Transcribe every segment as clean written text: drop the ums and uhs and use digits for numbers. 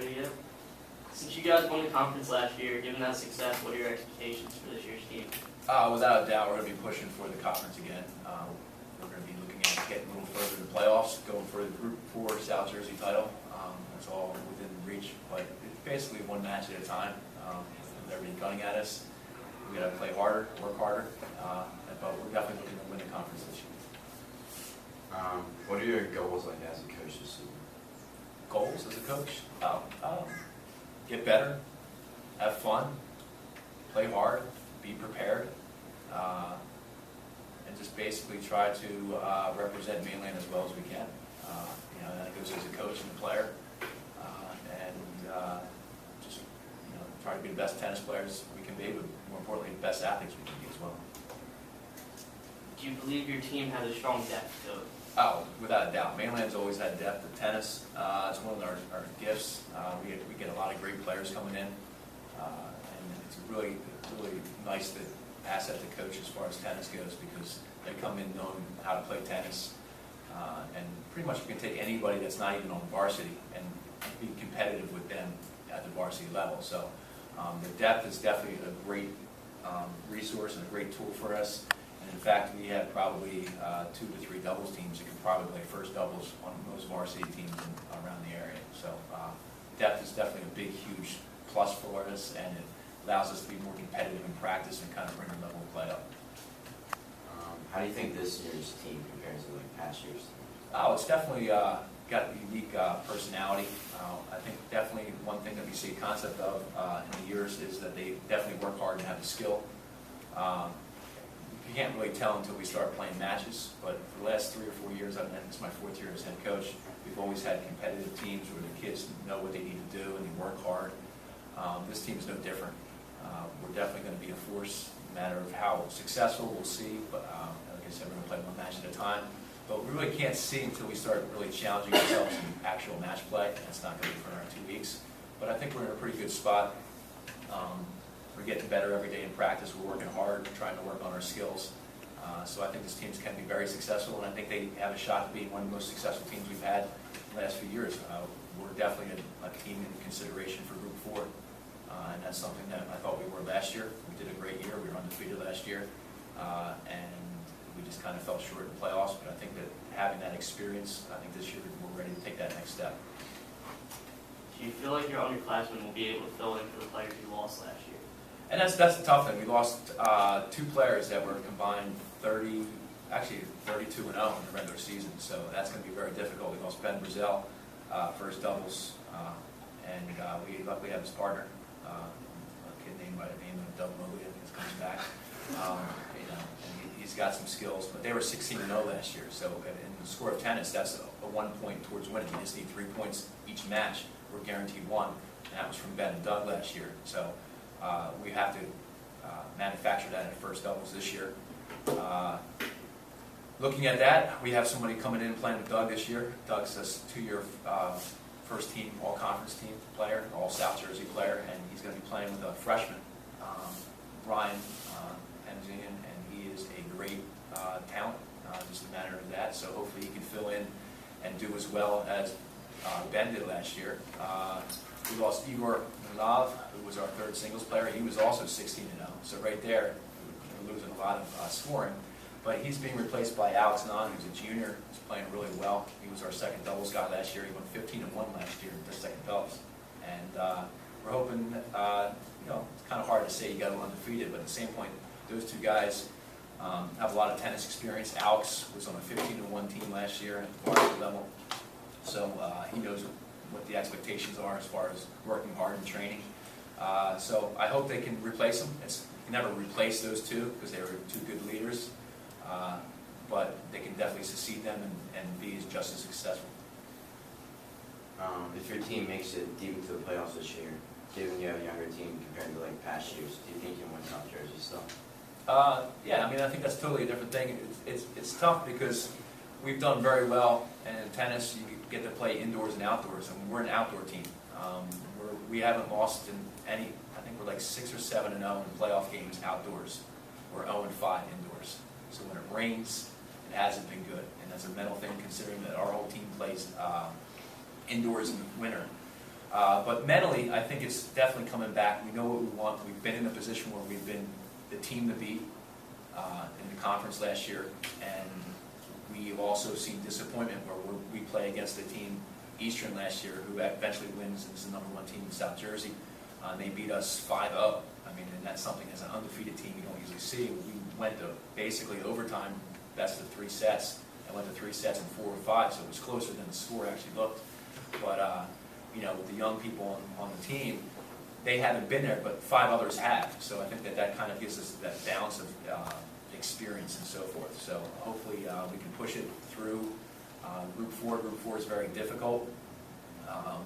video. Since you guys won the conference last year, given that success, what are your expectations for this year's team? Without a doubt, we're going to be pushing for the conference again. We're going to be looking at getting a little further in the playoffs, going for the Group 4 South Jersey title. That's all within reach, but it's basically one match at a time. With everything gunning at us, we got to play harder, work harder, but we're definitely looking to win the conference this year. What are your goals like as a coach this season? Goals as a coach? Get better, have fun, play hard, be prepared, and just basically try to represent Mainland as well as we can. That goes as a coach and a player, and just try to be the best tennis players we can be, but more importantly, the best athletes we can be as well. Do you believe your team has a strong depth to it? Oh, without a doubt. Mainland's always had depth of tennis. It's one of our gifts. We get a lot of great players coming in, and it's a really nice asset to coach as far as tennis goes, because they come in knowing how to play tennis, and pretty much you can take anybody that's not even on varsity and be competitive with them at the varsity level. So the depth is definitely a great resource and a great tool for us. And in fact, we have probably 2 to 3 doubles teams that can probably play first doubles on most varsity teams around the area. So depth is definitely a big, huge plus for us, and it allows us to be more competitive in practice and kind of bring our level of play up. How do you think this year's team compares to like past years' team? Oh, it's definitely got a unique personality. I think definitely one thing that we see a concept of in the years is that they definitely work hard and have the skill. You can't really tell until we start playing matches, but for the last 3 or 4 years, and this is my 4th year as head coach, we've always had competitive teams where the kids know what they need to do and they work hard. This team is no different. We're definitely going to be a force. No matter of how successful, we'll see. But like I said, we're going to play one match at a time. But we really can't see until we start really challenging ourselves in actual match play. That's not going to be for another 2 weeks. But I think we're in a pretty good spot. We're getting better every day in practice. We're working hard, trying to work on our skills. So I think this team can be very successful, and I think they have a shot to be one of the most successful teams we've had in the last few years. We're definitely a team in consideration for Group 4, and that's something that I thought we were last year. We did a great year. We were undefeated last year, and we just kind of fell short in the playoffs. But I think that having that experience, I think this year we're ready to take that next step. Do you feel like your underclassmen will be able to fill in for the players you lost last year? And that's the tough thing. We lost 2 players that were combined 32-0 in the regular season, so that's going to be very difficult. We lost Ben Brazell for his doubles, and we luckily have his partner, a kid named by the name of Doug Moglia, who's coming back. And he's got some skills, but they were 16-0 last year. So in the score of tennis, that's a 1 point towards winning. You just need 3 points each match. We're guaranteed 1, and that was from Ben and Doug last year. So we have to manufacture that at first doubles this year. Looking at that, we have somebody coming in playing with Doug this year. Doug's a 2-year first team, all-conference team player, all South Jersey player, and he's going to be playing with a freshman, Brian Penzian, and he is a great talent, just a matter of that. So hopefully he can fill in and do as well as Ben did last year. We lost Igor Milov, who was our 3rd singles player. He was also 16-0. So right there, we're losing a lot of scoring. But he's being replaced by Alex Nahn, who's a junior. He's playing really well. He was our 2nd doubles guy last year. He won 15-1 last year in the 2nd doubles. And we're hoping, it's kind of hard to say you got them undefeated, but at the same point, those 2 guys have a lot of tennis experience. Alex was on a 15-1 team last year at the varsity level. So he knows what the expectations are as far as working hard and training. So I hope they can replace them. You can never replace those 2 because they were 2 good leaders, but they can definitely succeed them and be just as successful. If your team makes it deep into the playoffs this year, given you have a younger team compared to like past years, do you think you can win South Jersey still? Yeah, I mean, I think that's totally a different thing. It's tough because we've done very well, and in tennis you get to play indoors and outdoors, and we're an outdoor team. We haven't lost in any. I think we're like 6 or 7-0 in playoff games outdoors. We're 0-5 indoors. So when it rains, it hasn't been good, and that's a mental thing considering that our whole team plays indoors in the winter. But mentally, I think it's definitely coming back. We know what we want. We've been in a position where we've been the team to beat in the conference last year, and we've also seen disappointment where we play against the team Eastern last year, who eventually wins and is the #1 team in South Jersey. They beat us 5-0. I mean, and that's something as an undefeated team you don't usually see. We went to basically overtime, best of 3 sets, and went to 3 sets in 4 or 5, so it was closer than the score actually looked. But you know, with the young people on the team, they haven't been there, but 5 others have. So I think that kind of gives us that balance of experience and so forth. So hopefully we can push it through Group 4. Group 4 is very difficult.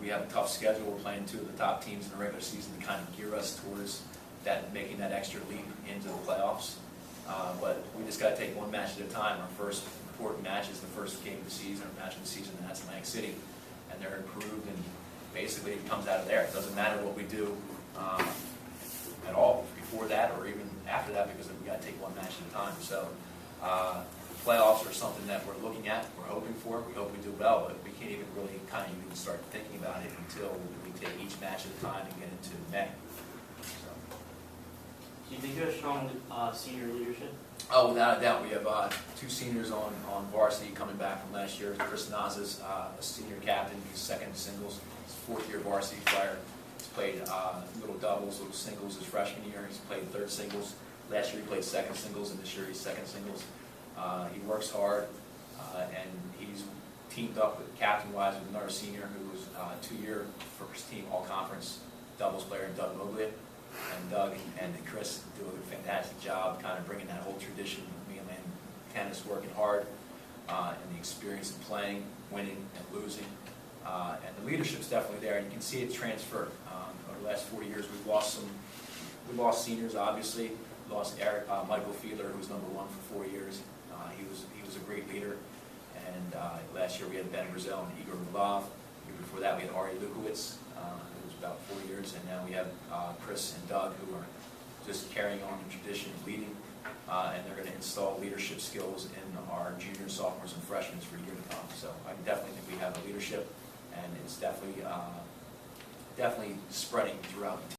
We have a tough schedule. We're playing 2 of the top teams in the regular season to kind of gear us towards that, making that extra leap into the playoffs. But we just got to take one match at a time. Our first important match is the first game of the season, or match of the season, and that's Atlantic City. And they're improved, and basically it comes out of there. It doesn't matter what we do at all before that or even after that, because we got to take one match at a time. So playoffs are something that we're looking at, we're hoping for. We hope we do well, but we can't even really kind of even start thinking about it until we take each match at a time and get into May. So. Do you think you have strong senior leadership? Oh, without a doubt. We have 2 seniors on varsity coming back from last year. Chris Naza's a senior captain. He's second singles. He's 4th-year varsity player. He's played little doubles, little singles his freshman year. He's played 3rd singles. Last year he played 2nd singles, and this year he's 2nd singles. He works hard, and he's teamed up with captain-wise with another senior who was 2-year first-team all-conference doubles player, Doug Moglia. And Doug and Chris do a fantastic job kind of bringing that whole tradition of mainland tennis, working hard, and the experience of playing, winning, and losing. And the leadership's definitely there, and you can see it transfer. Over the last 4 years, we lost seniors, obviously. We lost Michael Fiedler, who was #1 for 4 years. He was a great leader. And last year we had Ben Brazil and Igor Milov. The year before that we had Ari Lukowitz, who was about 4 years. And now we have Chris and Doug, who are just carrying on the tradition of leading. And they're going to install leadership skills in our juniors, sophomores, and freshmen for year to come. So I definitely think we have a leadership, and it's definitely spreading throughout the team.